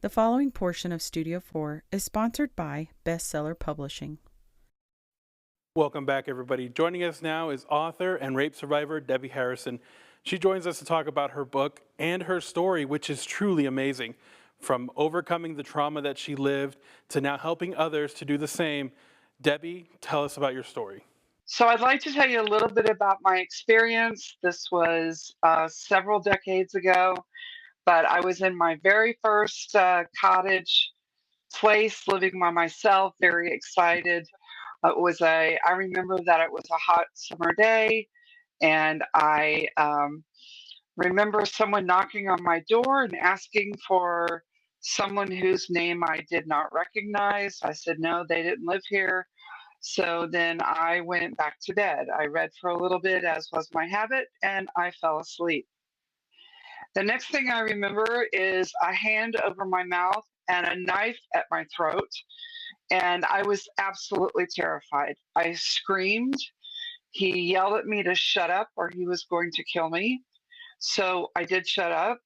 The following portion of Studio 4 is sponsored by Bestseller Publishing. Welcome back, everybody. Joining us now is author and rape survivor Debby Harrison. She joins us to talk about her book and her story, which is truly amazing. From overcoming the trauma that she lived to now helping others to do the same. Debby, tell us about your story. So I'd like to tell you a little bit about my experience. This was several decades ago, but I was in my very first cottage place living by myself, very excited. I remember that it was a hot summer day, and I remember someone knocking on my door and asking for someone whose name I did not recognize. I said, no, they didn't live here. So then I went back to bed. I read for a little bit, as was my habit, and I fell asleep. The next thing I remember is a hand over my mouth and a knife at my throat, and I was absolutely terrified. I screamed. He yelled at me to shut up or he was going to kill me. So I did shut up.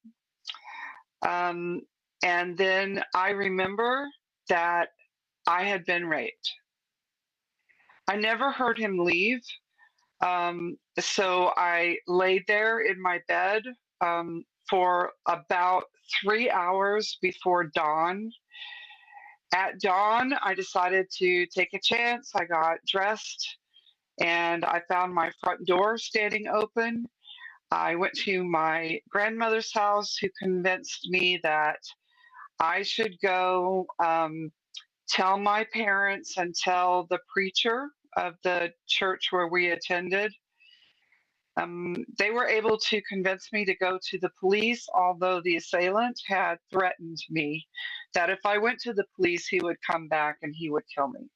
And then I remember that I had been raped. I never heard him leave. So I laid there in my bed for about 3 hours before dawn. At dawn, I decided to take a chance. I got dressed and I found my front door standing open. I went to my grandmother's house, who convinced me that I should go tell my parents and tell the preacher of the church where we attended. They were able to convince me to go to the police, although the assailant had threatened me that if I went to the police, he would come back and he would kill me.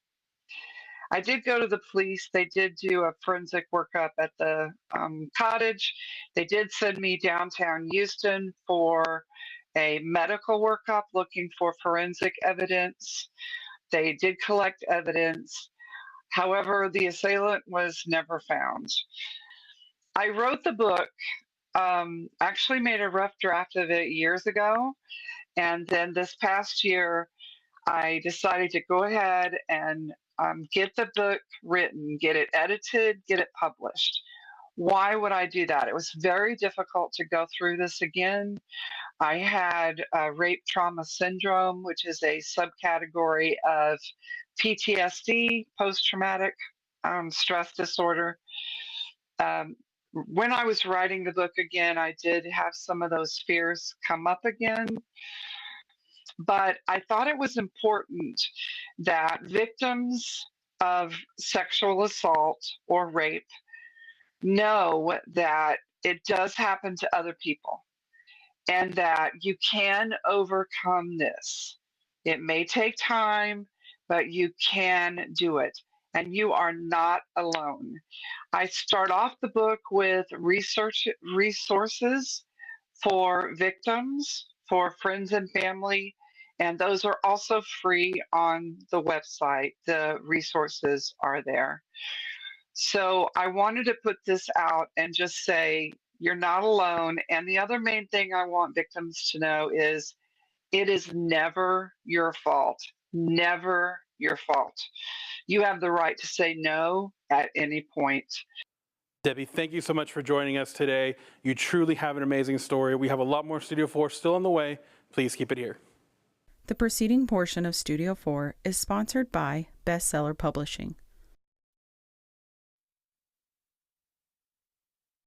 I did go to the police. They did do a forensic workup at the cottage. They did send me downtown Houston for a medical workup looking for forensic evidence. They did collect evidence. However, the assailant was never found. I wrote the book, actually made a rough draft of it years ago. And then this past year, I decided to go ahead and get the book written, get it edited, get it published. Why would I do that? It was very difficult to go through this again. I had rape trauma syndrome, which is a subcategory of PTSD, post-traumatic stress disorder. When I was writing the book again, I did have some of those fears come up again. But I thought it was important that victims of sexual assault or rape know that it does happen to other people and that you can overcome this. It may take time, but you can do it, and you are not alone. I start off the book with resources for victims, for friends and family, and those are also free on the website. The resources are there. So I wanted to put this out and just say, you're not alone. And the other main thing I want victims to know is it is never your fault. Never your fault. You have the right to say no at any point. Debby, thank you so much for joining us today. You truly have an amazing story. We have a lot more Studio 4 still on the way. Please keep it here. The preceding portion of Studio 4 is sponsored by Bestseller Publishing.